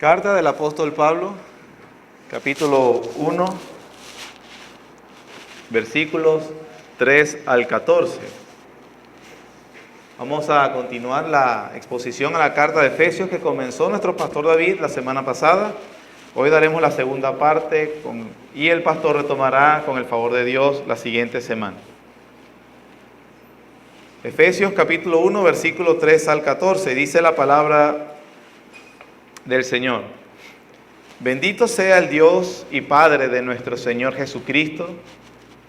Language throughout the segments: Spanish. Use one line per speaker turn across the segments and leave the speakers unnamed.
Carta del apóstol Pablo, capítulo 1, versículos 3 al 14. Vamos a continuar la exposición a la carta de Efesios que comenzó nuestro pastor David la semana pasada. Hoy daremos la segunda parte y el pastor retomará con el favor de Dios la siguiente semana. Efesios capítulo 1, versículo 3 al 14, dice la palabra del Señor. Bendito sea el Dios y Padre de nuestro Señor Jesucristo,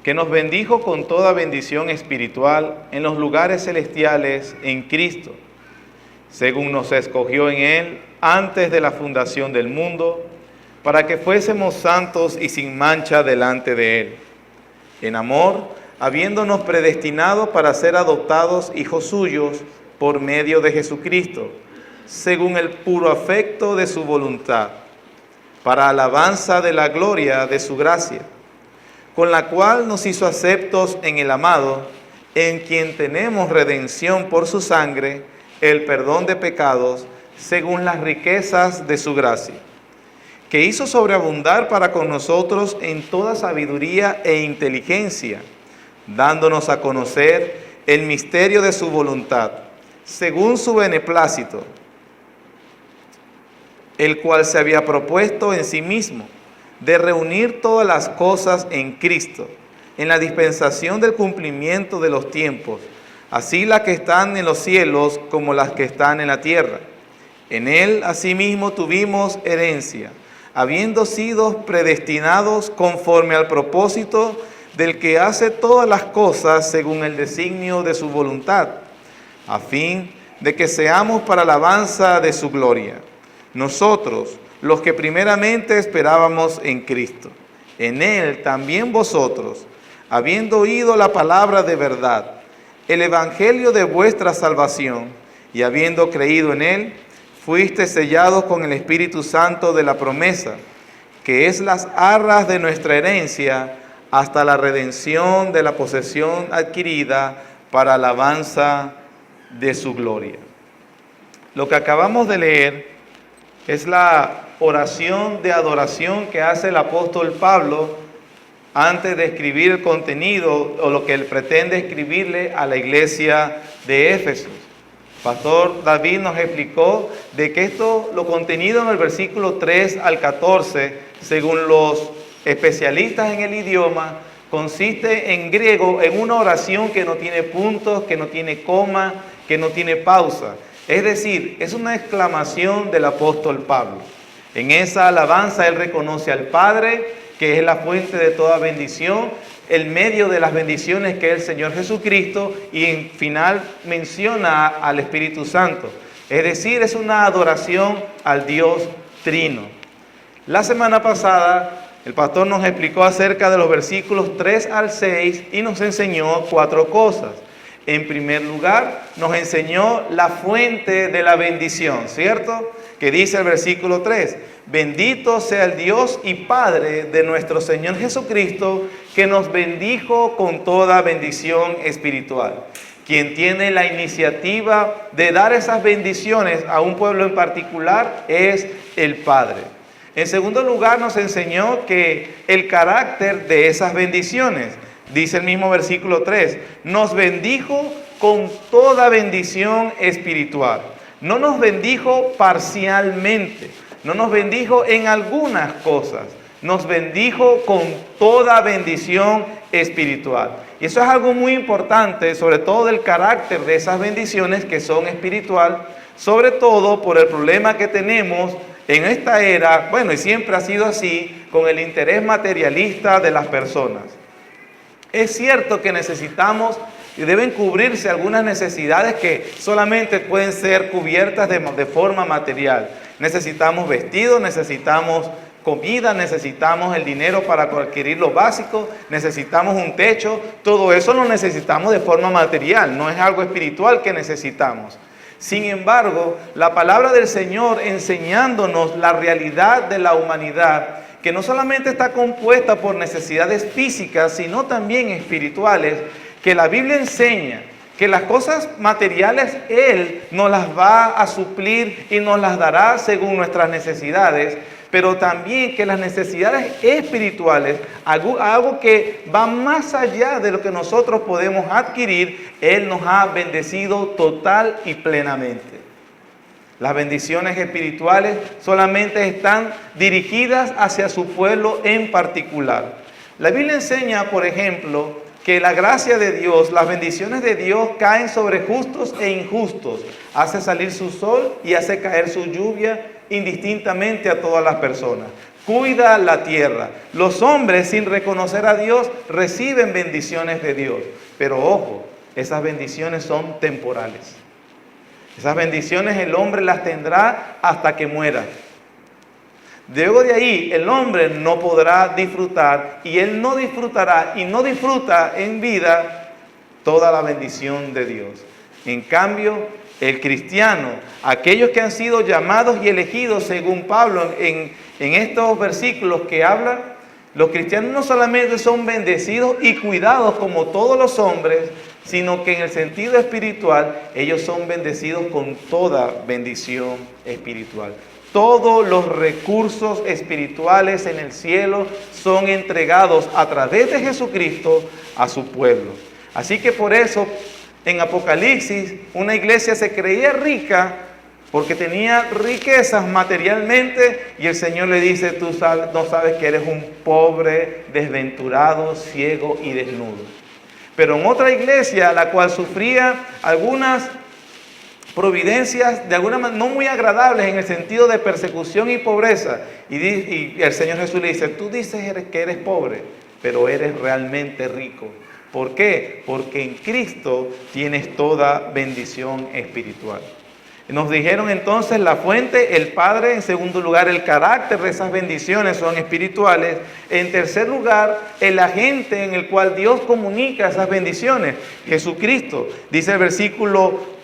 que nos bendijo con toda bendición espiritual en los lugares celestiales en Cristo, según nos escogió en Él antes de la fundación del mundo, para que fuésemos santos y sin mancha delante de Él. En amor, habiéndonos predestinado para ser adoptados hijos suyos por medio de Jesucristo, según el puro afecto de su voluntad, para alabanza de la gloria de su gracia, con la cual nos hizo aceptos en el amado, en quien tenemos redención por su sangre, el perdón de pecados, según las riquezas de su gracia, que hizo sobreabundar para con nosotros en toda sabiduría e inteligencia, dándonos a conocer el misterio de su voluntad, según su beneplácito, el cual se había propuesto en sí mismo, de reunir todas las cosas en Cristo, en la dispensación del cumplimiento de los tiempos, así las que están en los cielos como las que están en la tierra. En Él asimismo tuvimos herencia, habiendo sido predestinados conforme al propósito del que hace todas las cosas según el designio de su voluntad, a fin de que seamos para alabanza de su gloria. Nosotros, los que primeramente esperábamos en Cristo, en Él también vosotros, habiendo oído la palabra de verdad, el evangelio de vuestra salvación, y habiendo creído en Él, fuiste sellados con el Espíritu Santo de la promesa, que es las arras de nuestra herencia, hasta la redención de la posesión adquirida para alabanza de su gloria. Lo que acabamos de leer es la oración de adoración que hace el apóstol Pablo antes de escribir el contenido o lo que él pretende escribirle a la iglesia de Éfeso. Pastor David nos explicó de que lo contenido en el versículo 3 al 14, según los especialistas en el idioma, consiste en griego en una oración que no tiene puntos, que no tiene coma, que no tiene pausa. Es decir, es una exclamación del apóstol Pablo. En esa alabanza él reconoce al Padre, que es la fuente de toda bendición, el medio de las bendiciones que es el Señor Jesucristo, y en final menciona al Espíritu Santo. Es decir, es una adoración al Dios Trino. La semana pasada el pastor nos explicó acerca de los versículos 3 al 6 y nos enseñó 4 cosas. En primer lugar, nos enseñó la fuente de la bendición, ¿cierto? Que dice el versículo 3, bendito sea el Dios y Padre de nuestro Señor Jesucristo, que nos bendijo con toda bendición espiritual. Quien tiene la iniciativa de dar esas bendiciones a un pueblo en particular es el Padre. En segundo lugar, nos enseñó que el carácter de esas bendiciones, dice el mismo versículo 3, nos bendijo con toda bendición espiritual. No nos bendijo parcialmente, no nos bendijo en algunas cosas, nos bendijo con toda bendición espiritual. Y eso es algo muy importante, sobre todo del carácter de esas bendiciones que son espiritual, sobre todo por el problema que tenemos en esta era, bueno, y siempre ha sido así, con el interés materialista de las personas. Es cierto que necesitamos y deben cubrirse algunas necesidades que solamente pueden ser cubiertas de forma material. Necesitamos vestidos, necesitamos comida, necesitamos el dinero para adquirir lo básico, necesitamos un techo. Todo eso lo necesitamos de forma material, no es algo espiritual que necesitamos. Sin embargo, la palabra del Señor enseñándonos la realidad de la humanidad, que no solamente está compuesta por necesidades físicas, sino también espirituales, que la Biblia enseña que las cosas materiales Él nos las va a suplir y nos las dará según nuestras necesidades, pero también que las necesidades espirituales, algo que va más allá de lo que nosotros podemos adquirir, Él nos ha bendecido total y plenamente. Las bendiciones espirituales solamente están dirigidas hacia su pueblo en particular. La Biblia enseña, por ejemplo, que la gracia de Dios, las bendiciones de Dios caen sobre justos e injustos. Hace salir su sol y hace caer su lluvia indistintamente a todas las personas. Cuida la tierra. Los hombres, sin reconocer a Dios, reciben bendiciones de Dios. Pero ojo, esas bendiciones son temporales. Esas bendiciones el hombre las tendrá hasta que muera. Luego de ahí el hombre no podrá disfrutar, y él no disfrutará y no disfruta en vida toda la bendición de Dios. En cambio, el cristiano, aquellos que han sido llamados y elegidos según Pablo en estos versículos que hablan, los cristianos no solamente son bendecidos y cuidados como todos los hombres, sino que en el sentido espiritual ellos son bendecidos con toda bendición espiritual. Todos los recursos espirituales en el cielo son entregados a través de Jesucristo a su pueblo. Así que por eso en Apocalipsis una iglesia se creía rica porque tenía riquezas materialmente, y el Señor le dice: tú no sabes que eres un pobre, desventurado, ciego y desnudo. Pero en otra iglesia, la cual sufría algunas providencias de alguna manera no muy agradables en el sentido de persecución y pobreza, y el Señor Jesús le dice: tú dices que eres pobre, pero eres realmente rico. ¿Por qué? Porque en Cristo tienes toda bendición espiritual. Nos dijeron entonces la fuente, el Padre; en segundo lugar, el carácter de esas bendiciones son espirituales; en tercer lugar, el agente en el cual Dios comunica esas bendiciones, Jesucristo. Dice el versículo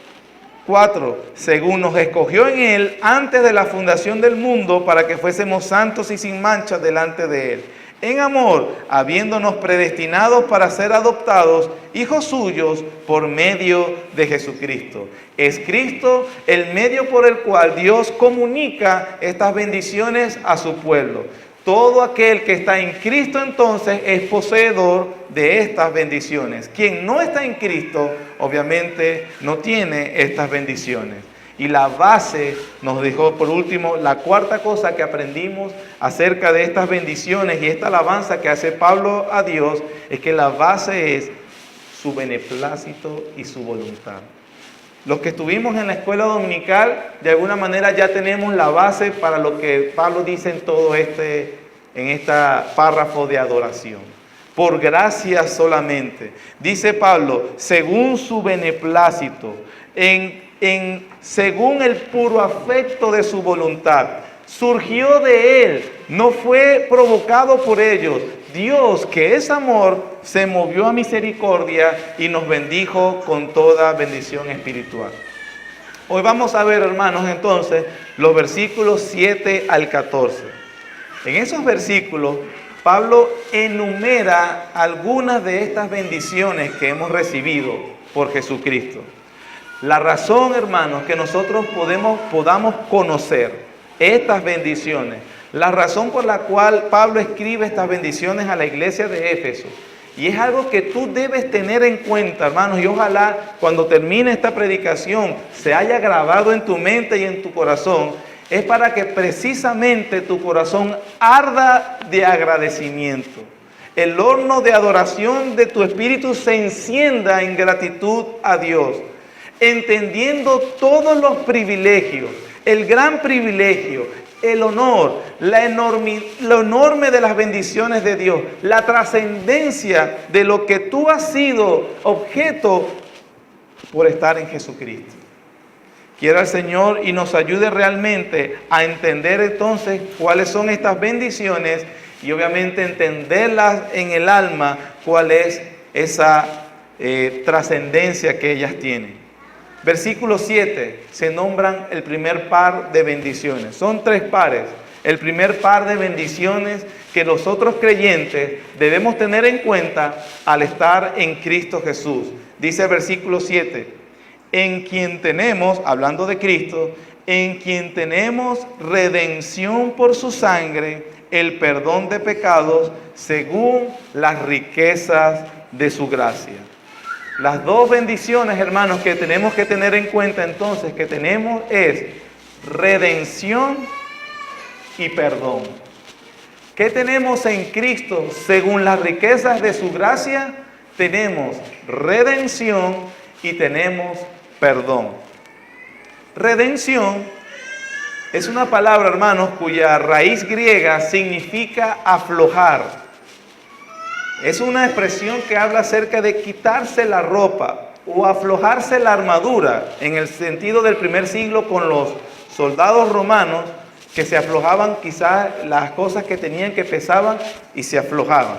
4: según nos escogió en Él antes de la fundación del mundo, para que fuésemos santos y sin mancha delante de Él, en amor, habiéndonos predestinados para ser adoptados hijos suyos por medio de Jesucristo. Es Cristo el medio por el cual Dios comunica estas bendiciones a su pueblo. Todo aquel que está en Cristo entonces es poseedor de estas bendiciones. Quien no está en Cristo, obviamente no tiene estas bendiciones. Y la base, nos dejó por último, la cuarta cosa que aprendimos acerca de estas bendiciones y esta alabanza que hace Pablo a Dios, es que la base es su beneplácito y su voluntad. Los que estuvimos en la escuela dominical, de alguna manera ya tenemos la base para lo que Pablo dice en este párrafo de adoración. Por gracia solamente. Dice Pablo: según su beneplácito, según el puro afecto de su voluntad. Surgió de Él, no fue provocado por ellos. Dios, que es amor, se movió a misericordia y nos bendijo con toda bendición espiritual. Hoy vamos a ver, hermanos, entonces, los versículos 7 al 14. En esos versículos, Pablo enumera algunas de estas bendiciones que hemos recibido por Jesucristo. La razón, hermanos, que nosotros podamos conocer estas bendiciones, la razón por la cual Pablo escribe estas bendiciones a la iglesia de Éfeso, y es algo que tú debes tener en cuenta, hermanos, y ojalá cuando termine esta predicación se haya grabado en tu mente y en tu corazón, es para que precisamente tu corazón arda de agradecimiento. El horno de adoración de tu espíritu se encienda en gratitud a Dios, entendiendo todos los privilegios, el gran privilegio, el honor, lo enorme de las bendiciones de Dios, la trascendencia de lo que tú has sido objeto por estar en Jesucristo. Quiera el Señor y nos ayude realmente a entender entonces cuáles son estas bendiciones y obviamente entenderlas en el alma, cuál es esa trascendencia que ellas tienen. Versículo 7, se nombran el primer par de bendiciones. Son 3 pares. El primer par de bendiciones que nosotros creyentes debemos tener en cuenta al estar en Cristo Jesús. Dice el versículo 7, en quien tenemos, hablando de Cristo, en quien tenemos redención por su sangre, el perdón de pecados, según las riquezas de su gracia. Las dos bendiciones, hermanos, que tenemos que tener en cuenta entonces que tenemos es redención y perdón. ¿Qué tenemos en Cristo según las riquezas de su gracia? Tenemos redención y tenemos perdón. Redención es una palabra, hermanos, cuya raíz griega significa aflojar. Es una expresión que habla acerca de quitarse la ropa o aflojarse la armadura, en el sentido del primer siglo con los soldados romanos, que se aflojaban quizás las cosas que tenían que pesaban y se aflojaban.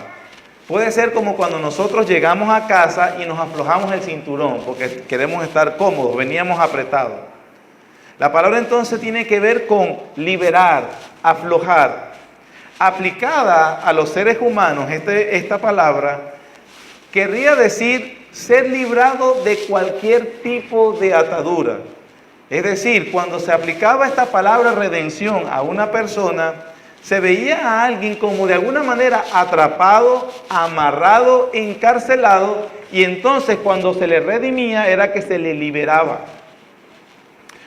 Puede ser como cuando nosotros llegamos a casa y nos aflojamos el cinturón porque queremos estar cómodos, veníamos apretados. La palabra entonces tiene que ver con liberar, aflojar. Aplicada a los seres humanos, esta palabra querría decir ser librado de cualquier tipo de atadura. Es decir, cuando se aplicaba esta palabra redención a una persona, se veía a alguien como de alguna manera atrapado, amarrado, encarcelado, y entonces cuando se le redimía era que se le liberaba.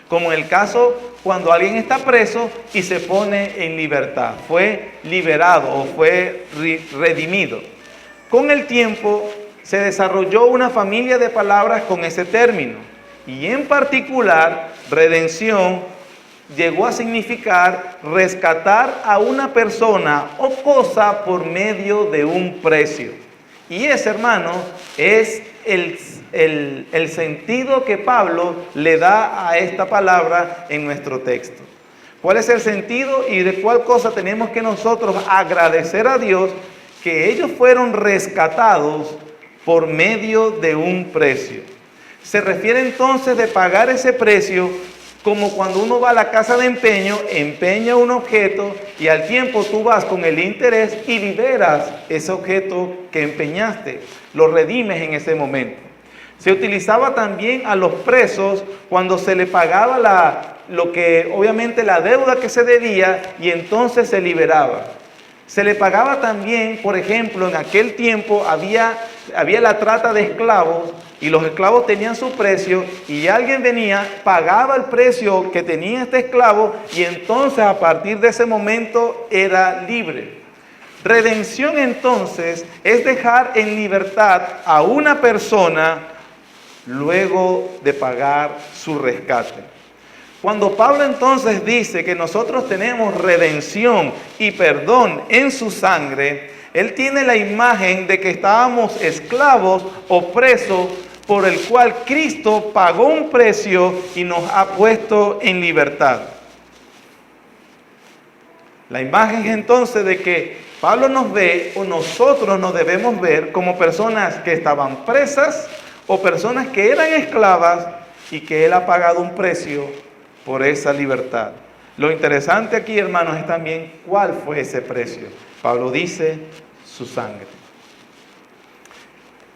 Como en el caso cuando alguien está preso y se pone en libertad, fue liberado o fue redimido. Con el tiempo se desarrolló una familia de palabras con ese término, y en particular redención llegó a significar rescatar a una persona o cosa por medio de un precio. Y ese, hermano, es el sentido que Pablo le da a esta palabra en nuestro texto. ¿Cuál es el sentido y de cuál cosa tenemos que nosotros agradecer a Dios? Que ellos fueron rescatados por medio de un precio. Se refiere entonces de pagar ese precio como cuando uno va a la casa de empeño, empeña un objeto y al tiempo tú vas con el interés y liberas ese objeto que empeñaste, lo redimes en ese momento. Se utilizaba también a los presos cuando se le pagaba obviamente la deuda que se debía, y entonces se liberaba. Se le pagaba también, por ejemplo, en aquel tiempo había la trata de esclavos, y los esclavos tenían su precio, y alguien venía, pagaba el precio que tenía este esclavo, y entonces a partir de ese momento era libre. Redención entonces es dejar en libertad a una persona luego de pagar su rescate. Cuando Pablo entonces dice que nosotros tenemos redención y perdón en su sangre, él tiene la imagen de que estábamos esclavos o presos, por el cual Cristo pagó un precio y nos ha puesto en libertad. La imagen entonces de que Pablo nos ve, o nosotros nos debemos ver como personas que estaban presas o personas que eran esclavas y que Él ha pagado un precio por esa libertad. Lo interesante aquí, hermanos, es también cuál fue ese precio. Pablo dice su sangre.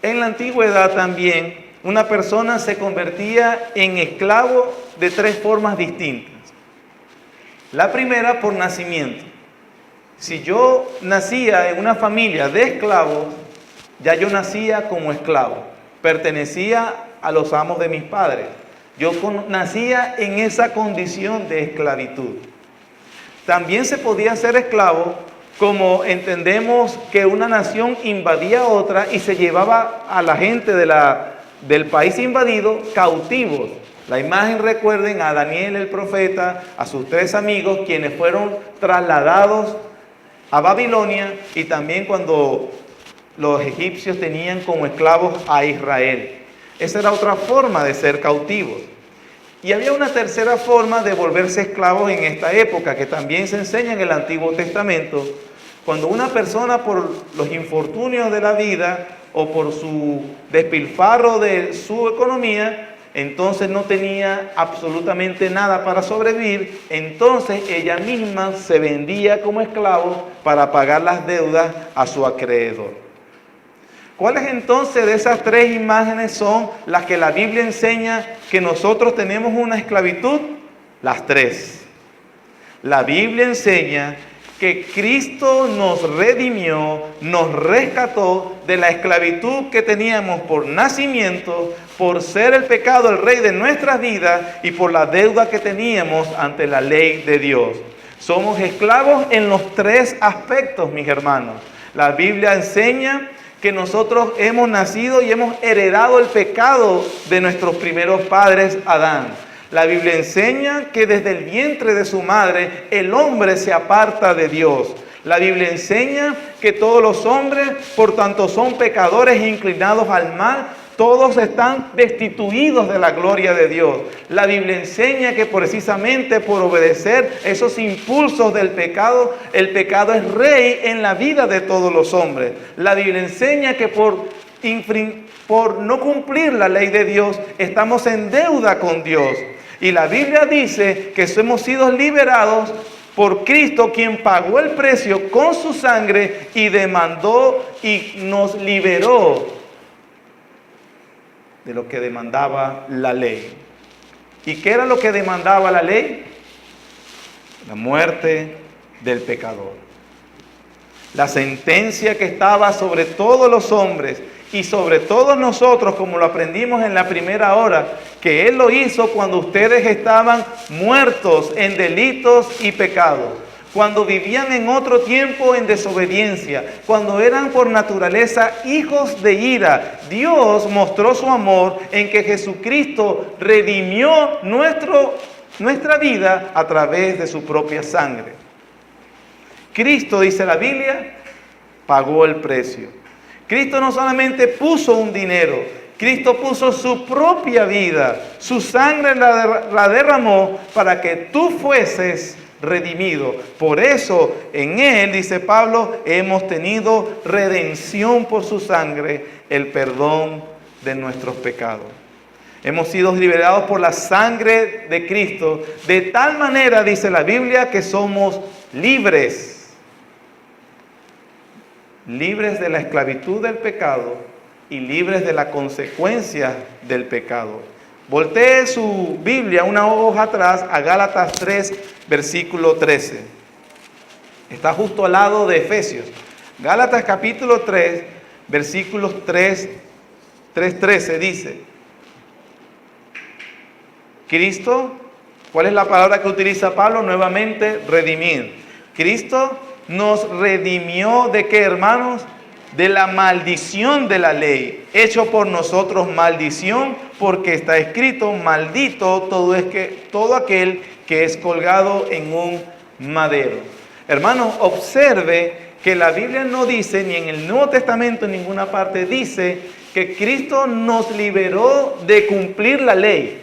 En la antigüedad también una persona se convertía en esclavo de tres formas distintas. La primera, por nacimiento. Si yo nacía en una familia de esclavos, ya yo nacía como esclavo. Pertenecía a los amos de mis padres. Yo nacía en esa condición de esclavitud. También se podía ser esclavo, como entendemos que una nación invadía a otra y se llevaba a la gente del país invadido cautivos. La imagen, recuerden a Daniel el profeta, a sus 3 amigos, quienes fueron trasladados a Babilonia, y también cuando los egipcios tenían como esclavos a Israel. Esa era otra forma de ser cautivos. Y había una tercera forma de volverse esclavos en esta época, que también se enseña en el Antiguo Testamento, cuando una persona, por los infortunios de la vida o por su despilfarro de su economía, entonces no tenía absolutamente nada para sobrevivir, entonces ella misma se vendía como esclavo para pagar las deudas a su acreedor. ¿Cuáles entonces de esas tres imágenes son las que la Biblia enseña que nosotros tenemos una esclavitud? Las tres. La Biblia enseña que Cristo nos redimió, nos rescató de la esclavitud que teníamos por nacimiento, por ser el pecado el rey de nuestras vidas y por la deuda que teníamos ante la ley de Dios. Somos esclavos en los tres aspectos, mis hermanos. La Biblia enseña que nosotros hemos nacido y hemos heredado el pecado de nuestros primeros padres, Adán. La Biblia enseña que desde el vientre de su madre el hombre se aparta de Dios. La Biblia enseña que todos los hombres, por tanto, son pecadores e inclinados al mal. Todos están destituidos de la gloria de Dios. La Biblia enseña que precisamente por obedecer esos impulsos del pecado, el pecado es rey en la vida de todos los hombres. La Biblia enseña que por no cumplir la ley de Dios, estamos en deuda con Dios. Y la Biblia dice que hemos sido liberados por Cristo, quien pagó el precio con su sangre y demandó y nos liberó de lo que demandaba la ley. ¿Y qué era lo que demandaba la ley? La muerte del pecador. La sentencia que estaba sobre todos los hombres y sobre todos nosotros, como lo aprendimos en la primera hora, que Él lo hizo cuando ustedes estaban muertos en delitos y pecados, cuando vivían en otro tiempo en desobediencia, cuando eran por naturaleza hijos de ira. Dios mostró su amor en que Jesucristo redimió nuestra vida a través de su propia sangre. Cristo, dice la Biblia, pagó el precio. Cristo no solamente puso un dinero, Cristo puso su propia vida, su sangre la derramó para que tú fueses redimido. Por eso en Él, dice Pablo, hemos tenido redención por su sangre, el perdón de nuestros pecados. Hemos sido liberados por la sangre de Cristo, de tal manera, dice la Biblia, que somos libres. Libres de la esclavitud del pecado y libres de la consecuencia del pecado. Voltee su Biblia una hoja atrás a Gálatas 3, versículo 13. Está justo al lado de Efesios. Gálatas capítulo 3, versículos 3:13 dice: Cristo, ¿cuál es la palabra que utiliza Pablo? Nuevamente, redimir. Cristo nos redimió ¿de qué, hermanos? De la maldición de la ley, hecho por nosotros maldición, porque está escrito: maldito todo aquel que es colgado en un madero. Hermanos, observe que la Biblia no dice, ni en el Nuevo Testamento en ninguna parte dice, que Cristo nos liberó de cumplir la ley.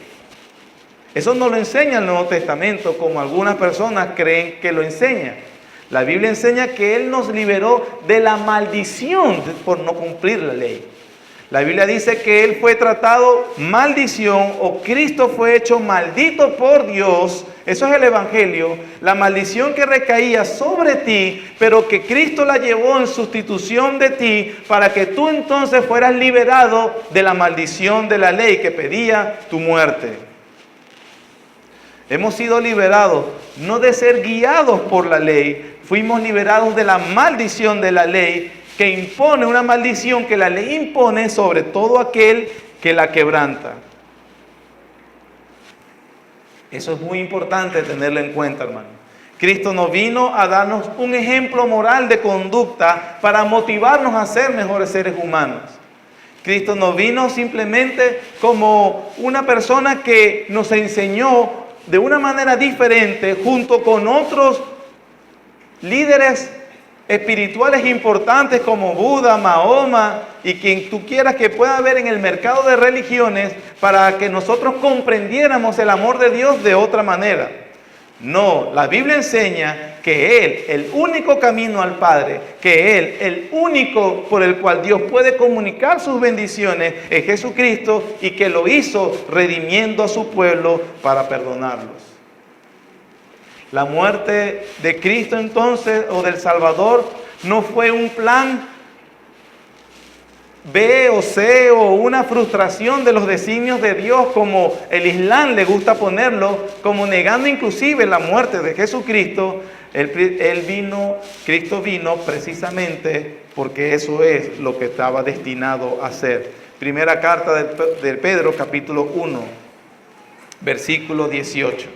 Eso no lo enseña el Nuevo Testamento, como algunas personas creen que lo enseña. La Biblia enseña que Él nos liberó de la maldición por no cumplir la ley. La Biblia dice que Él fue tratado maldición, o Cristo fue hecho maldito por Dios. Eso es el Evangelio. La maldición que recaía sobre ti, pero que Cristo la llevó en sustitución de ti, para que tú entonces fueras liberado de la maldición de la ley que pedía tu muerte. Hemos sido liberados no de ser guiados por la ley, fuimos liberados de la maldición de la ley, que impone una maldición que la ley impone sobre todo aquel que la quebranta. Eso es muy importante tenerlo en cuenta, hermano. Cristo nos vino a darnos un ejemplo moral de conducta para motivarnos a ser mejores seres humanos. Cristo nos vino simplemente como una persona que nos enseñó de una manera diferente, junto con otros líderes espirituales importantes como Buda, Mahoma y quien tú quieras que pueda haber en el mercado de religiones, para que nosotros comprendiéramos el amor de Dios de otra manera. No, la Biblia enseña que Él, el único camino al Padre, que Él, el único por el cual Dios puede comunicar sus bendiciones, es Jesucristo, y que lo hizo redimiendo a su pueblo para perdonarlos. La muerte de Cristo entonces, o del Salvador, no fue un plan B o C o una frustración de los designios de Dios, como el Islam le gusta ponerlo, como negando inclusive la muerte de Jesucristo, Cristo vino precisamente porque eso es lo que estaba destinado a hacer. Primera carta de Pedro, capítulo 1, versículo 18.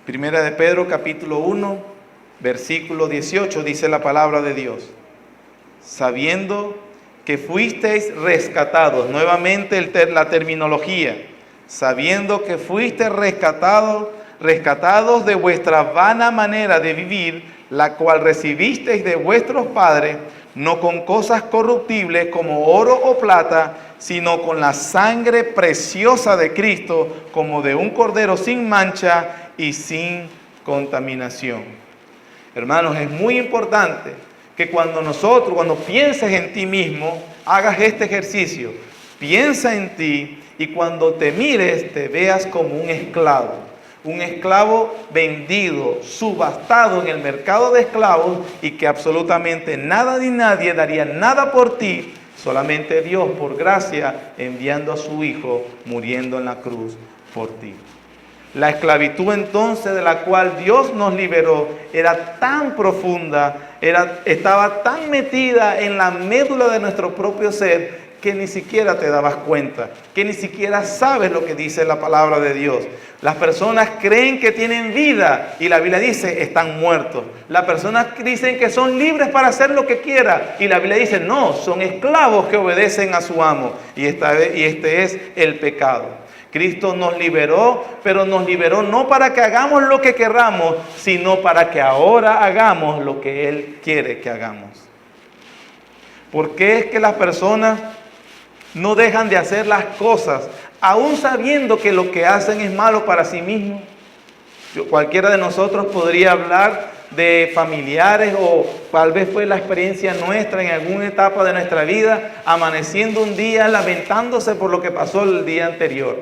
Primera de Pedro, capítulo 1, versículo 18, dice la palabra de Dios. Sabiendo que fuisteis rescatados, nuevamente la terminología, sabiendo que fuisteis rescatados de vuestra vana manera de vivir, la cual recibisteis de vuestros padres, no con cosas corruptibles como oro o plata, sino con la sangre preciosa de Cristo, como de un cordero sin mancha y sin contaminación. Hermanos, es muy importante que cuando pienses en ti mismo, hagas este ejercicio. Piensa en ti y cuando te mires, te veas como un esclavo vendido, subastado en el mercado de esclavos, y que absolutamente nada ni nadie daría nada por ti, solamente Dios por gracia enviando a su Hijo, muriendo en la cruz por ti. La esclavitud entonces de la cual Dios nos liberó era tan profunda, estaba tan metida en la médula de nuestro propio ser, que ni siquiera te dabas cuenta, que ni siquiera sabes lo que dice la palabra de Dios. Las personas creen que tienen vida y la Biblia dice están muertos. Las personas dicen que son libres para hacer lo que quieran y la Biblia dice no, son esclavos que obedecen a su amo, y este es el pecado. Cristo nos liberó, pero nos liberó no para que hagamos lo que queramos, sino para que ahora hagamos lo que Él quiere que hagamos. ¿Por qué es que las personas no dejan de hacer las cosas, aún sabiendo que lo que hacen es malo para sí mismos? Cualquiera de nosotros podría hablar de familiares, o tal vez fue la experiencia nuestra en alguna etapa de nuestra vida, amaneciendo un día lamentándose por lo que pasó el día anterior,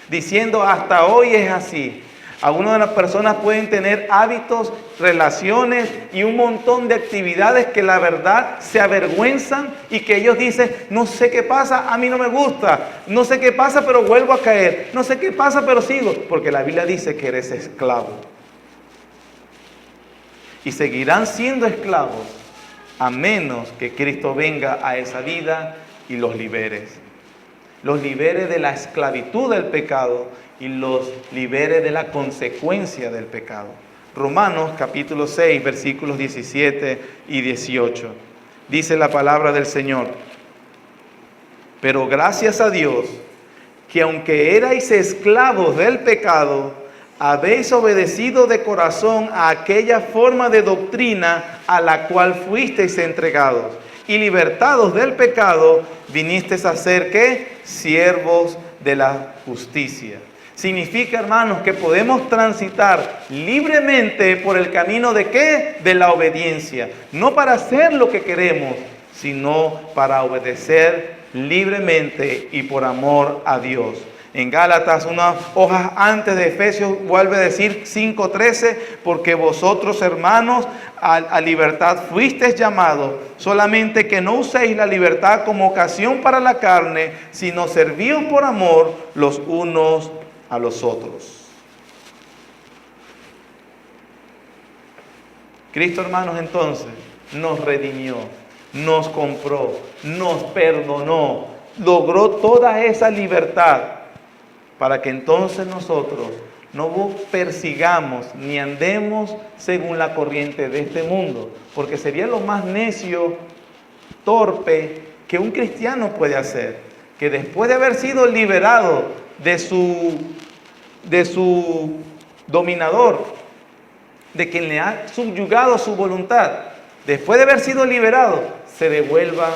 diciendo hasta hoy es así. Algunas de las personas pueden tener hábitos, relaciones y un montón de actividades que la verdad se avergüenzan y que ellos dicen, no sé qué pasa, a mí no me gusta, no sé qué pasa, pero vuelvo a caer, no sé qué pasa, pero sigo, porque la Biblia dice que eres esclavo. Y seguirán siendo esclavos a menos que Cristo venga a esa vida y los libere de la esclavitud del pecado y los libere de la consecuencia del pecado. Romanos capítulo 6, versículos 17 y 18. Dice la palabra del Señor: pero gracias a Dios, que aunque erais esclavos del pecado, habéis obedecido de corazón a aquella forma de doctrina a la cual fuisteis entregados, y libertados del pecado, vinisteis a ser, ¿qué? Siervos de la justicia. Significa, hermanos, que podemos transitar libremente por el camino ¿de qué? De la obediencia. No para hacer lo que queremos, sino para obedecer libremente y por amor a Dios. En Gálatas, unas hojas antes de Efesios, vuelve a decir 5:13, porque vosotros, hermanos, a libertad fuisteis llamados, solamente que no uséis la libertad como ocasión para la carne, sino servíos por amor los unos a los otros. Cristo, hermanos, entonces nos redimió, nos compró, nos perdonó, logró toda esa libertad para que entonces nosotros no persigamos ni andemos según la corriente de este mundo, porque sería lo más necio, torpe que un cristiano puede hacer, que después de haber sido liberado de su dominador, de quien le ha subyugado su voluntad, después de haber sido liberado, se devuelva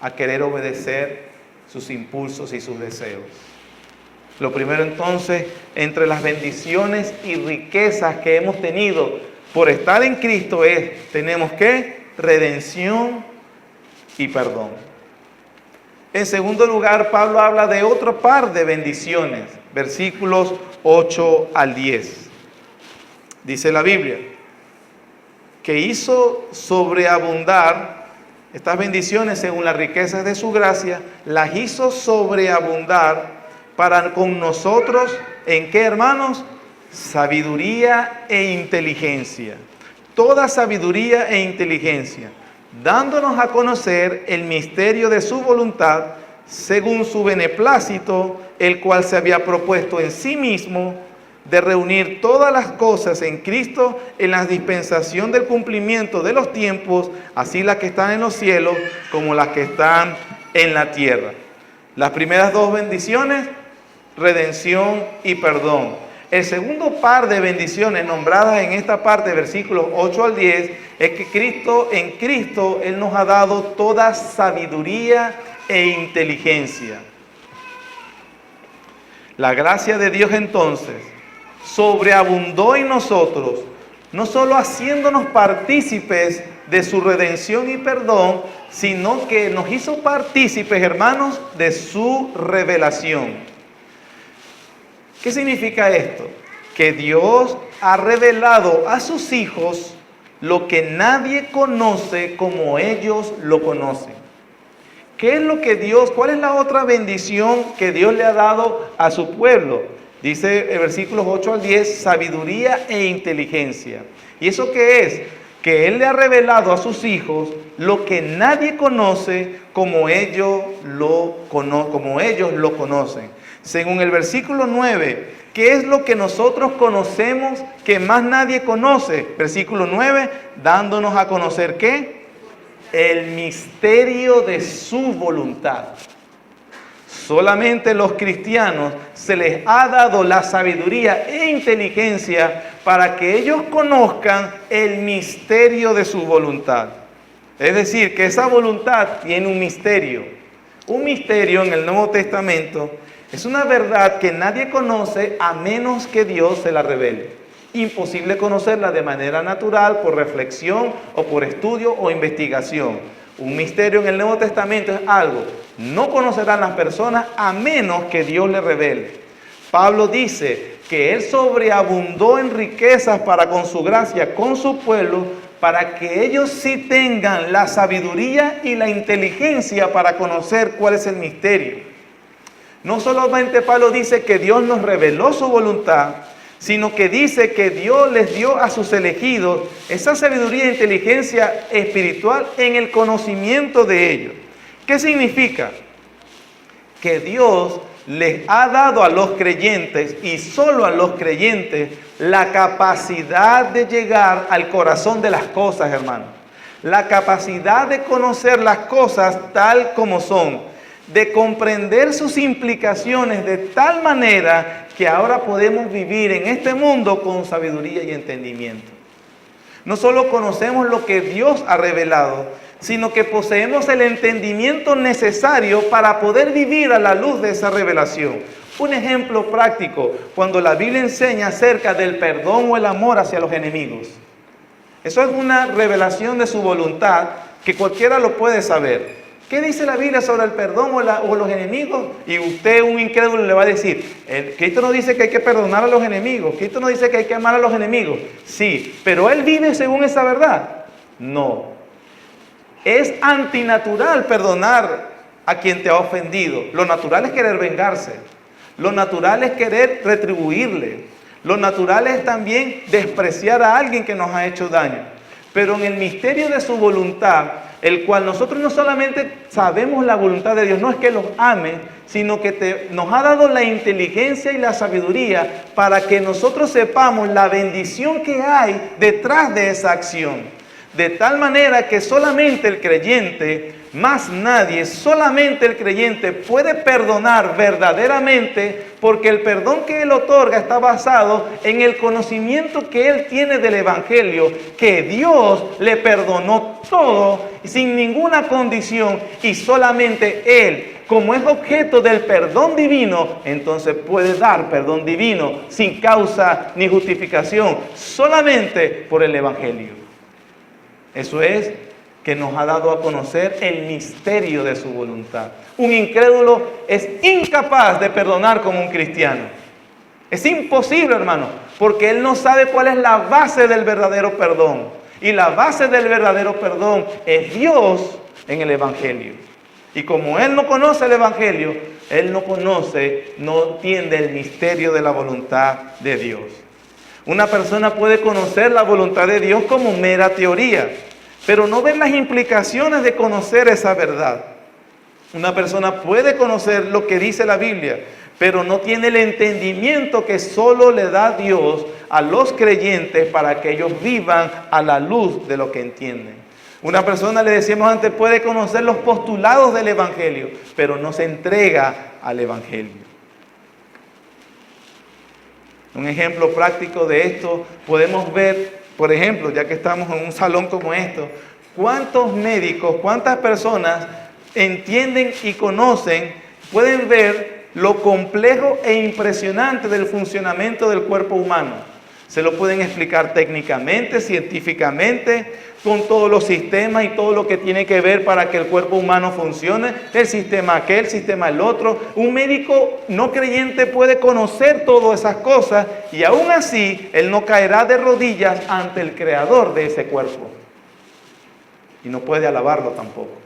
a querer obedecer sus impulsos y sus deseos. Lo primero entonces, entre las bendiciones y riquezas que hemos tenido por estar en Cristo tenemos ¿qué? Redención y perdón. En segundo lugar, Pablo habla de otro par de bendiciones versículos 8 al 10. Dice la Biblia, que hizo sobreabundar estas bendiciones según las riquezas de su gracia, las hizo sobreabundar para con nosotros, ¿en qué, hermanos? Sabiduría e inteligencia. Toda sabiduría e inteligencia, dándonos a conocer el misterio de su voluntad, según su beneplácito, el cual se había propuesto en sí mismo, de reunir todas las cosas en Cristo en la dispensación del cumplimiento de los tiempos, así las que están en los cielos como las que están en la tierra. Las primeras dos bendiciones, redención y perdón. El segundo par de bendiciones nombradas en esta parte, versículos 8 al 10, es que en Cristo Él nos ha dado toda sabiduría e inteligencia. La gracia de Dios entonces sobreabundó en nosotros, no solo haciéndonos partícipes de su redención y perdón, sino que nos hizo partícipes, hermanos, de su revelación. ¿Qué significa esto? Que Dios ha revelado a sus hijos lo que nadie conoce como ellos lo conocen. ¿Qué es lo que Dios, cuál es la otra bendición que Dios le ha dado a su pueblo? Dice en versículos 8 al 10, sabiduría e inteligencia. ¿Y eso qué es? Que Él le ha revelado a sus hijos lo que nadie conoce como ellos lo conocen. Según el versículo 9, ¿qué es lo que nosotros conocemos que más nadie conoce? Versículo 9, dándonos a conocer ¿qué? El misterio de su voluntad. Solamente los cristianos se les ha dado la sabiduría e inteligencia para que ellos conozcan el misterio de su voluntad. Es decir, que esa voluntad tiene un misterio. Un misterio en el Nuevo Testamento es una verdad que nadie conoce a menos que Dios se la revele. Imposible conocerla de manera natural, por reflexión o por estudio o investigación. Un misterio en el Nuevo Testamento es algo, no conocerán las personas a menos que Dios le revele. Pablo dice que Él sobreabundó en riquezas para con su gracia, con su pueblo, para que ellos sí tengan la sabiduría y la inteligencia para conocer cuál es el misterio. No solamente Pablo dice que Dios nos reveló su voluntad, sino que dice que Dios les dio a sus elegidos esa sabiduría e inteligencia espiritual en el conocimiento de ellos. ¿Qué significa? Que Dios les ha dado a los creyentes, y solo a los creyentes, la capacidad de llegar al corazón de las cosas, hermanos. La capacidad de conocer las cosas tal como son, de comprender sus implicaciones de tal manera que ahora podemos vivir en este mundo con sabiduría y entendimiento. No solo conocemos lo que Dios ha revelado, sino que poseemos el entendimiento necesario para poder vivir a la luz de esa revelación. Un ejemplo práctico, cuando la Biblia enseña acerca del perdón o el amor hacia los enemigos. Eso es una revelación de su voluntad que cualquiera lo puede saber. ¿Qué dice la Biblia sobre el perdón o los enemigos? Y usted, un incrédulo, le va a decir, Cristo no dice que hay que perdonar a los enemigos, Cristo no dice que hay que amar a los enemigos. Sí, pero Él vive según esa verdad. No. Es antinatural perdonar a quien te ha ofendido. Lo natural es querer vengarse. Lo natural es querer retribuirle. Lo natural es también despreciar a alguien que nos ha hecho daño. Pero en el misterio de su voluntad, el cual nosotros no solamente sabemos la voluntad de Dios, no es que los ame, sino que nos ha dado la inteligencia y la sabiduría para que nosotros sepamos la bendición que hay detrás de esa acción. De tal manera que solamente el creyente, más nadie, solamente el creyente puede perdonar verdaderamente, porque el perdón que Él otorga está basado en el conocimiento que Él tiene del Evangelio, que Dios le perdonó todo sin ninguna condición, y solamente Él, como es objeto del perdón divino, entonces puede dar perdón divino sin causa ni justificación, solamente por el Evangelio. Eso es que nos ha dado a conocer el misterio de su voluntad. Un incrédulo es incapaz de perdonar como un cristiano. Es imposible, hermano, porque él no sabe cuál es la base del verdadero perdón. Y la base del verdadero perdón es Dios en el Evangelio. Y como él no conoce el Evangelio, él no entiende el misterio de la voluntad de Dios. Una persona puede conocer la voluntad de Dios como mera teoría, pero no ver las implicaciones de conocer esa verdad. Una persona puede conocer lo que dice la Biblia, pero no tiene el entendimiento que solo le da Dios a los creyentes para que ellos vivan a la luz de lo que entienden. Una persona, le decíamos antes, puede conocer los postulados del Evangelio, pero no se entrega al Evangelio. Un ejemplo práctico de esto podemos ver, por ejemplo, ya que estamos en un salón como esto, cuántos médicos, cuántas personas entienden y conocen, pueden ver lo complejo e impresionante del funcionamiento del cuerpo humano. Se lo pueden explicar técnicamente, científicamente, con todos los sistemas y todo lo que tiene que ver para que el cuerpo humano funcione, el sistema aquel, el sistema el otro. Un médico no creyente puede conocer todas esas cosas y aún así él no caerá de rodillas ante el creador de ese cuerpo. Y no puede alabarlo tampoco.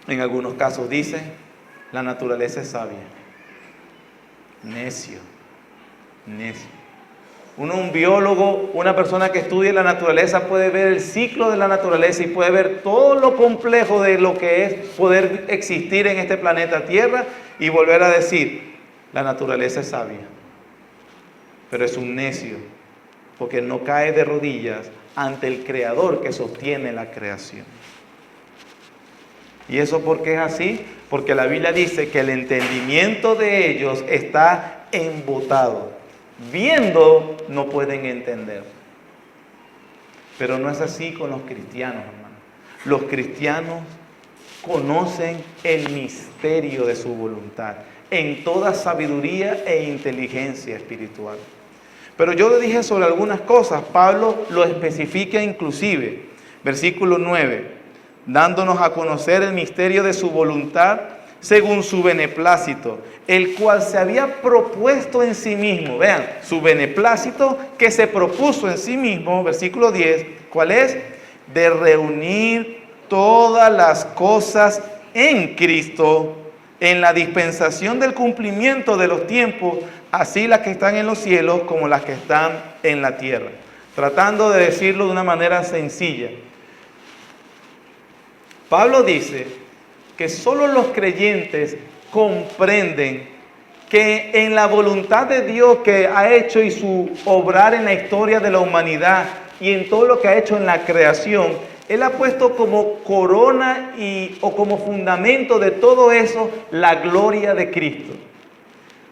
En algunos casos dice, la naturaleza es sabia. Necio. Un biólogo, una persona que estudie la naturaleza puede ver el ciclo de la naturaleza y puede ver todo lo complejo de lo que es poder existir en este planeta Tierra y volver a decir, la naturaleza es sabia. Pero es un necio, porque no cae de rodillas ante el Creador que sostiene la creación. ¿Y eso por qué es así? Porque la Biblia dice que el entendimiento de ellos está embotado. Viendo no pueden entender. Pero no es así con los cristianos, hermano. Los cristianos conocen el misterio de su voluntad en toda sabiduría e inteligencia espiritual. Pero yo le dije sobre algunas cosas. Pablo lo especifica inclusive. Versículo 9. Dándonos a conocer el misterio de su voluntad según su beneplácito, el cual se había propuesto en sí mismo. Vean, su beneplácito que se propuso en sí mismo, versículo 10, ¿cuál es? De reunir todas las cosas en Cristo, en la dispensación del cumplimiento de los tiempos, así las que están en los cielos como las que están en la tierra. Tratando de decirlo de una manera sencilla. Pablo dice que solo los creyentes comprenden que en la voluntad de Dios que ha hecho y su obrar en la historia de la humanidad y en todo lo que ha hecho en la creación, Él ha puesto como corona o como fundamento de todo eso la gloria de Cristo.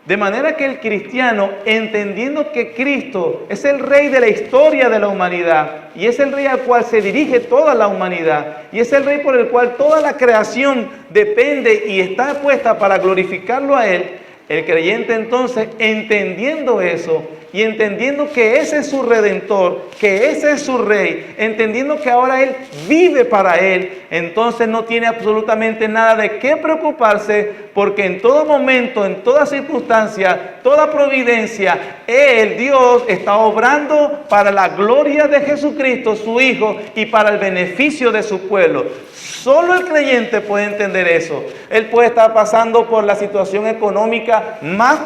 De manera que el cristiano, entendiendo que Cristo es el Rey de la historia de la humanidad y es el Rey al cual se dirige toda la humanidad y es el Rey por el cual toda la creación depende y está puesta para glorificarlo a Él, el creyente entonces, entendiendo eso y entendiendo que ese es su Redentor, que ese es su Rey, entendiendo que ahora Él vive para Él, entonces no tiene absolutamente nada de qué preocuparse, porque en todo momento, en toda circunstancia, toda providencia, Él, Dios, está obrando para la gloria de Jesucristo, su Hijo, y para el beneficio de su pueblo. Solo el creyente puede entender eso. Él puede estar pasando por la situación económica más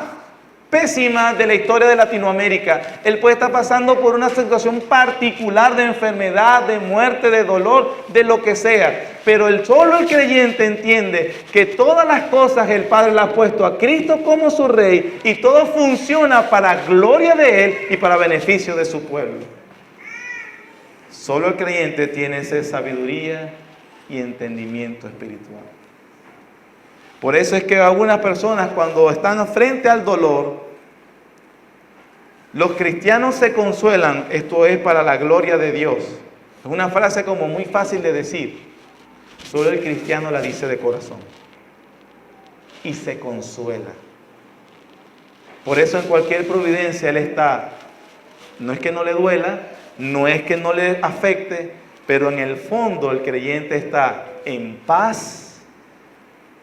pésima de la historia de Latinoamérica. Él puede estar pasando por una situación particular de enfermedad, de muerte, de dolor, de lo que sea. Pero solo el creyente entiende que todas las cosas el Padre las ha puesto a Cristo como su Rey y todo funciona para gloria de Él y para beneficio de su pueblo. Solo el creyente tiene esa sabiduría y entendimiento espiritual. Por eso es que algunas personas, cuando están frente al dolor, los cristianos se consuelan, esto es para la gloria de Dios. Es una frase como muy fácil de decir, solo el cristiano la dice de corazón y se consuela. Por eso en cualquier providencia Él está, no es que no le duela, no es que no le afecte, pero en el fondo el creyente está en paz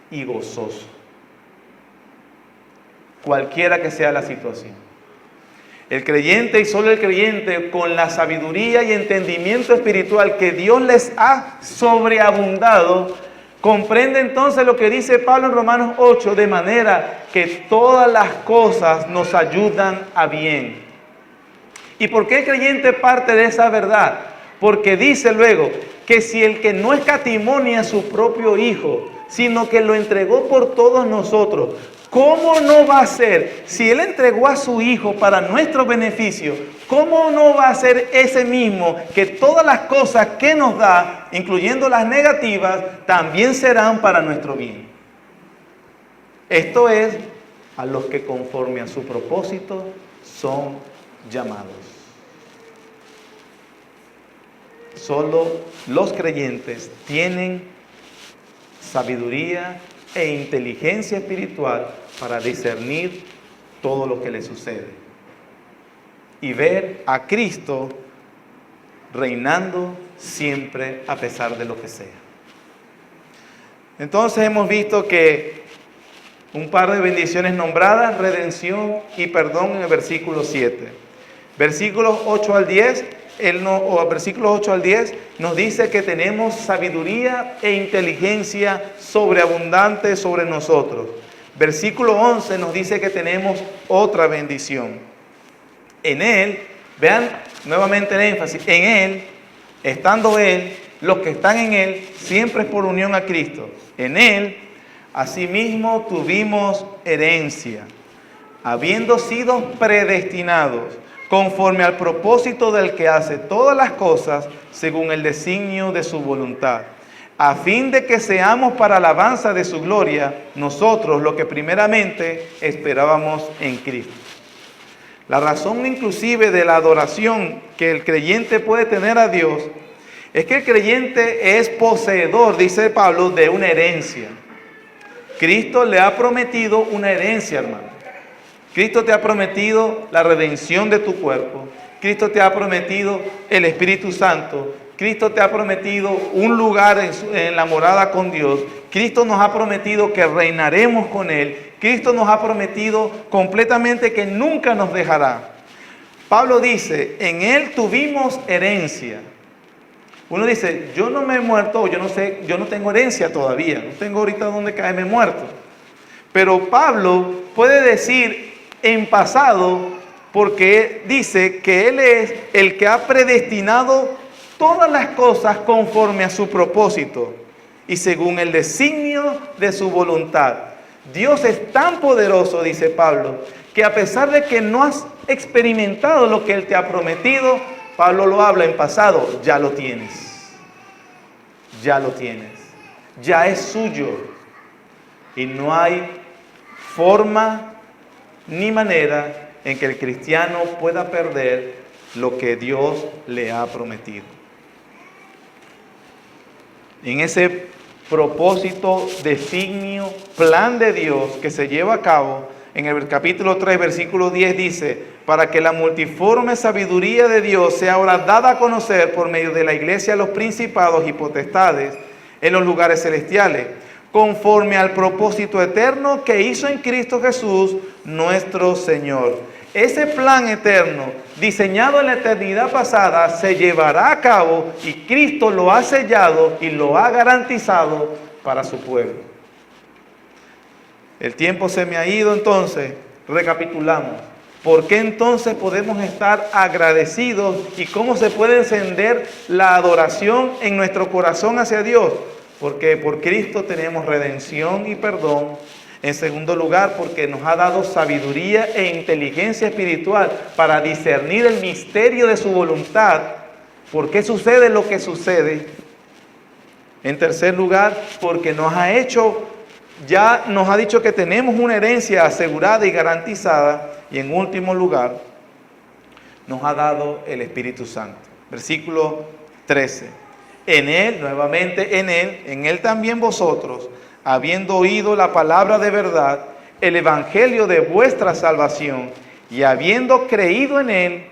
y gozoso. cualquiera que sea la situación. El creyente y solo el creyente, con la sabiduría y entendimiento espiritual que Dios les ha sobreabundado, comprende entonces lo que dice Pablo en Romanos 8, de manera que todas las cosas nos ayudan a bien. ¿Y por qué el creyente parte de esa verdad? Porque dice luego que si el que no escatimó ni a su propio Hijo, sino que lo entregó por todos nosotros, ¿cómo no va a ser? Si Él entregó a su Hijo para nuestro beneficio, ¿cómo no va a ser ese mismo que todas las cosas que nos da, incluyendo las negativas, también serán para nuestro bien? Esto es, a los que conforme a su propósito son llamados. Solo los creyentes tienen sabiduría e inteligencia espiritual para discernir todo lo que les sucede y ver a Cristo reinando siempre a pesar de lo que sea. Entonces hemos visto que un par de bendiciones nombradas, redención y perdón en el versículo 7. Versículos 8 al 10, versículos 8 al 10 nos dice que tenemos sabiduría e inteligencia sobreabundante sobre nosotros. Versículo 11 nos dice que tenemos otra bendición. En Él, vean nuevamente el énfasis, en Él, estando Él, los que están en Él, siempre es por unión a Cristo. En Él, asimismo tuvimos herencia, habiendo sido predestinados, conforme al propósito del que hace todas las cosas según el designio de su voluntad, a fin de que seamos para alabanza de su gloria, nosotros lo que primeramente esperábamos en Cristo. La razón inclusive de la adoración que el creyente puede tener a Dios es que el creyente es poseedor, dice Pablo, de una herencia. Cristo le ha prometido una herencia, hermano. Cristo te ha prometido la redención de tu cuerpo. Cristo te ha prometido el Espíritu Santo. Cristo te ha prometido un lugar en la morada con Dios. Cristo nos ha prometido que reinaremos con Él. Cristo nos ha prometido completamente que nunca nos dejará. Pablo dice, en Él tuvimos herencia. Uno dice, yo no me he muerto, yo no tengo herencia todavía. No tengo ahorita dónde caerme muerto. Pero Pablo puede decir en pasado, porque dice que Él es el que ha predestinado todas las cosas conforme a su propósito y según el designio de su voluntad. Dios es tan poderoso, dice Pablo, que a pesar de que no has experimentado lo que Él te ha prometido, Pablo lo habla en pasado, ya lo tienes. Ya lo tienes. Ya es suyo. Y no hay forma ni manera en que el cristiano pueda perder lo que Dios le ha prometido. En ese propósito, designio, plan de Dios que se lleva a cabo, en el capítulo 3, versículo 10 dice, para que la multiforme sabiduría de Dios sea ahora dada a conocer por medio de la iglesia a los principados y potestades en los lugares celestiales, conforme al propósito eterno que hizo en Cristo Jesús, nuestro Señor. Ese plan eterno, diseñado en la eternidad pasada, se llevará a cabo y Cristo lo ha sellado y lo ha garantizado para su pueblo. El tiempo se me ha ido, entonces, recapitulamos. ¿Por qué entonces podemos estar agradecidos y cómo se puede encender la adoración en nuestro corazón hacia Dios? Porque por Cristo tenemos redención y perdón. En segundo lugar, porque nos ha dado sabiduría e inteligencia espiritual para discernir el misterio de su voluntad. ¿Por qué sucede lo que sucede? En tercer lugar, porque ya nos ha dicho que tenemos una herencia asegurada y garantizada. Y en último lugar, nos ha dado el Espíritu Santo. Versículo 13. En Él, nuevamente en Él también vosotros, habiendo oído la palabra de verdad, el evangelio de vuestra salvación, y habiendo creído en Él,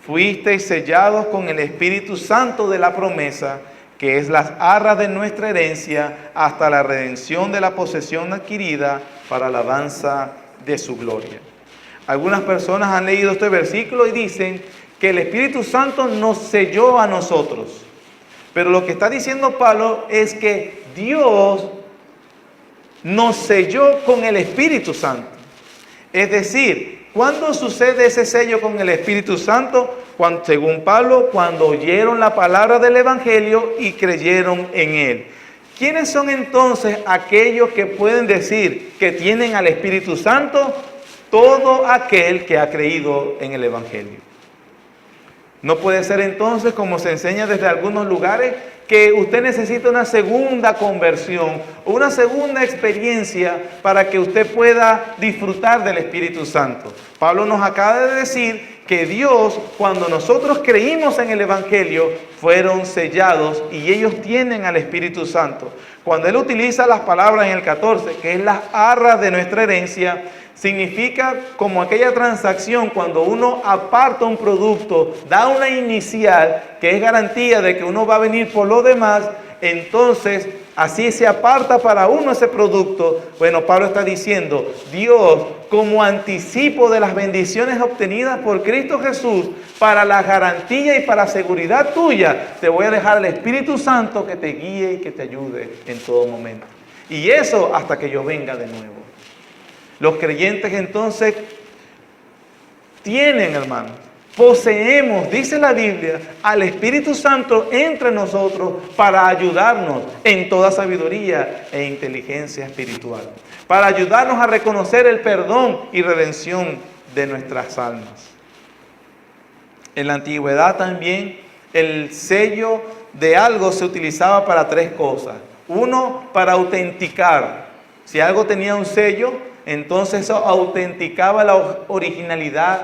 fuisteis sellados con el Espíritu Santo de la promesa, que es las arras de nuestra herencia, hasta la redención de la posesión adquirida para alabanza de su gloria. Algunas personas han leído este versículo y dicen que el Espíritu Santo nos selló a nosotros. Pero lo que está diciendo Pablo es que Dios nos selló con el Espíritu Santo. Es decir, ¿cuándo sucede ese sello con el Espíritu Santo? Cuando, según Pablo, cuando oyeron la palabra del Evangelio y creyeron en él. ¿Quiénes son entonces aquellos que pueden decir que tienen al Espíritu Santo? Todo aquel que ha creído en el Evangelio. No puede ser entonces, como se enseña desde algunos lugares, que usted necesita una segunda conversión, una segunda experiencia para que usted pueda disfrutar del Espíritu Santo. Pablo nos acaba de decir que Dios, cuando nosotros creímos en el Evangelio, fueron sellados y ellos tienen al Espíritu Santo. Cuando Él utiliza las palabras en el 14, que es las arras de nuestra herencia, significa como aquella transacción cuando uno aparta un producto, da una inicial que es garantía de que uno va a venir por lo demás, entonces así se aparta para uno ese producto. Bueno, Pablo está diciendo, Dios, como anticipo de las bendiciones obtenidas por Cristo Jesús, para la garantía y para seguridad tuya, te voy a dejar el Espíritu Santo que te guíe y que te ayude en todo momento. Y eso hasta que yo venga de nuevo. Los creyentes entonces tienen, hermanos, poseemos, dice la Biblia, al Espíritu Santo entre nosotros para ayudarnos en toda sabiduría e inteligencia espiritual. Para ayudarnos a reconocer el perdón y redención de nuestras almas. En la antigüedad también el sello de algo se utilizaba para tres cosas. Uno, para autenticar. Si algo tenía un sello, entonces eso autenticaba la originalidad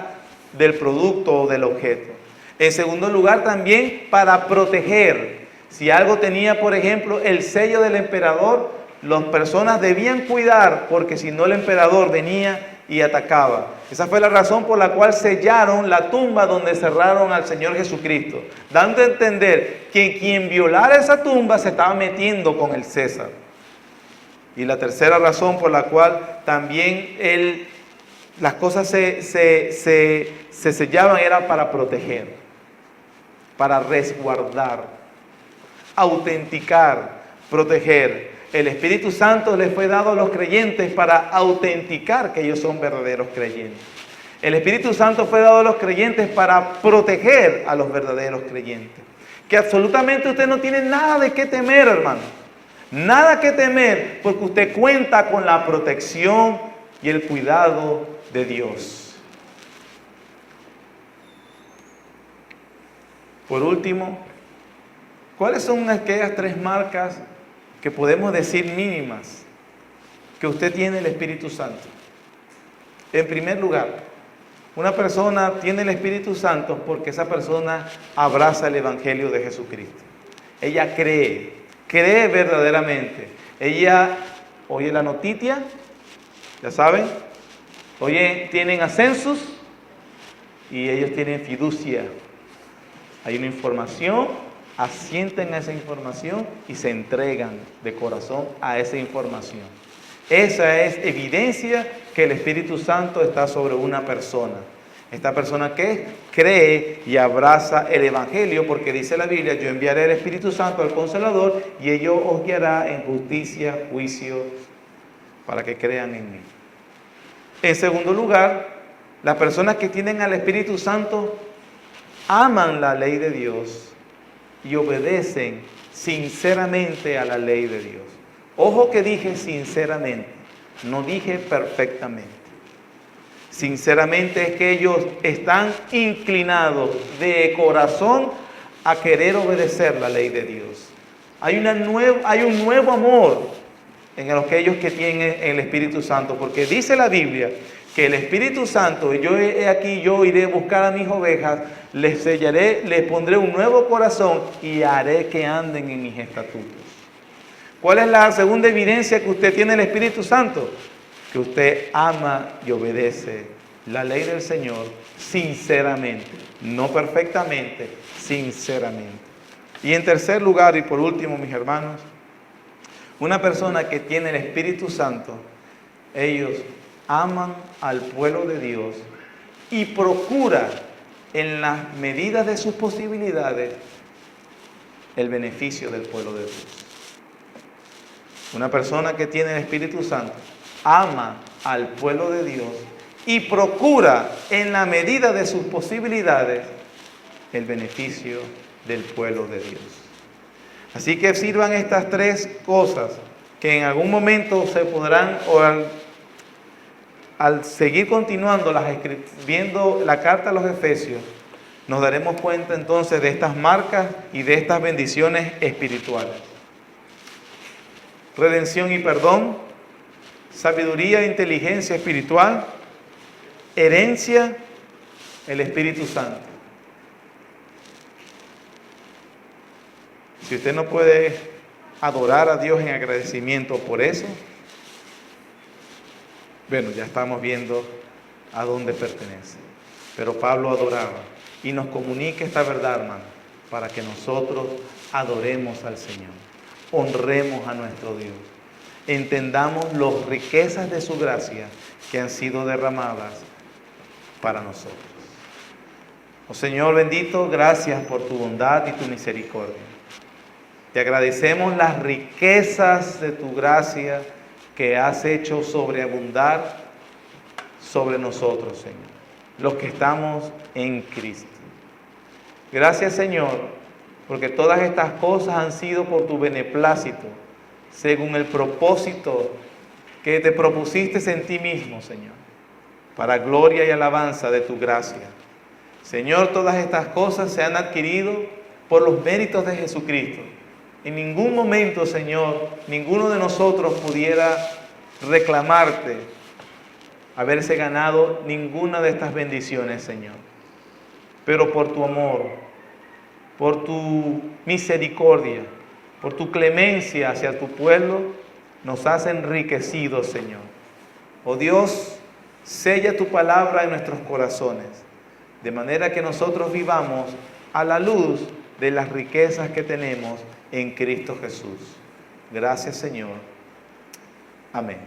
del producto o del objeto. En segundo lugar, también para proteger. Si algo tenía, por ejemplo, el sello del emperador, las personas debían cuidar, porque si no el emperador venía y atacaba. Esa fue la razón por la cual sellaron la tumba donde cerraron al Señor Jesucristo, dando a entender que quien violara esa tumba se estaba metiendo con el César. Y la tercera razón por la cual también las cosas se sellaban era para proteger, para resguardar, autenticar, proteger. El Espíritu Santo les fue dado a los creyentes para autenticar que ellos son verdaderos creyentes. El Espíritu Santo fue dado a los creyentes para proteger a los verdaderos creyentes. Que absolutamente usted no tiene nada de qué temer, hermano. Nada que temer, porque usted cuenta con la protección y el cuidado de Dios. Por último, ¿cuáles son aquellas tres marcas que podemos decir mínimas que usted tiene el Espíritu Santo? En primer lugar, una persona tiene el Espíritu Santo porque esa persona abraza el Evangelio de Jesucristo. Ella cree verdaderamente. Ella oye la noticia, ya saben, tienen ascensos y ellos tienen fiducia. Hay una información, asienten a esa información y se entregan de corazón a esa información. Esa es evidencia que el Espíritu Santo está sobre una persona. Esta persona que cree y abraza el Evangelio, porque dice la Biblia, yo enviaré el Espíritu Santo al Consolador y ello os guiará en justicia, juicio, para que crean en mí. En segundo lugar, las personas que tienen al Espíritu Santo aman la ley de Dios y obedecen sinceramente a la ley de Dios. Ojo que dije sinceramente, no dije perfectamente. Sinceramente es que ellos están inclinados de corazón a querer obedecer la ley de Dios. Hay un nuevo amor en aquellos que tienen el Espíritu Santo, porque dice la Biblia que el Espíritu Santo, yo iré a buscar a mis ovejas, les sellaré, les pondré un nuevo corazón y haré que anden en mis estatutos. ¿Cuál es la segunda evidencia que usted tiene el Espíritu Santo? Que usted ama y obedece la ley del Señor sinceramente, no perfectamente, sinceramente. Y en tercer lugar y por último, mis hermanos, una persona que tiene el Espíritu Santo, ellos aman al pueblo de Dios y procura en las medidas de sus posibilidades el beneficio del pueblo de Dios. Una persona que tiene el Espíritu Santo ama al pueblo de Dios y procura en la medida de sus posibilidades el beneficio del pueblo de Dios. Así que sirvan estas tres cosas que en algún momento se podrán, o al seguir continuando viendo la carta a los Efesios, nos daremos cuenta entonces de estas marcas y de estas bendiciones espirituales. Redención y perdón, sabiduría e inteligencia espiritual, herencia, el Espíritu Santo. Si usted no puede adorar a Dios en agradecimiento por eso, bueno, ya estamos viendo a dónde pertenece. Pero Pablo adoraba y nos comunica esta verdad, hermano, para que nosotros adoremos al Señor, honremos a nuestro Dios, entendamos las riquezas de su gracia que han sido derramadas para nosotros. Oh Señor bendito, gracias por tu bondad y tu misericordia. Te agradecemos las riquezas de tu gracia que has hecho sobreabundar sobre nosotros, Señor, los que estamos en Cristo. Gracias, Señor, porque todas estas cosas han sido por tu beneplácito, según el propósito que te propusiste en ti mismo, Señor, para gloria y alabanza de tu gracia. Señor, todas estas cosas se han adquirido por los méritos de Jesucristo. En ningún momento, Señor, ninguno de nosotros pudiera reclamarte haberse ganado ninguna de estas bendiciones, Señor. Pero por tu amor, por tu misericordia, por tu clemencia hacia tu pueblo, nos has enriquecido, Señor. Oh Dios, sella tu palabra en nuestros corazones, de manera que nosotros vivamos a la luz de las riquezas que tenemos en Cristo Jesús. Gracias, Señor. Amén.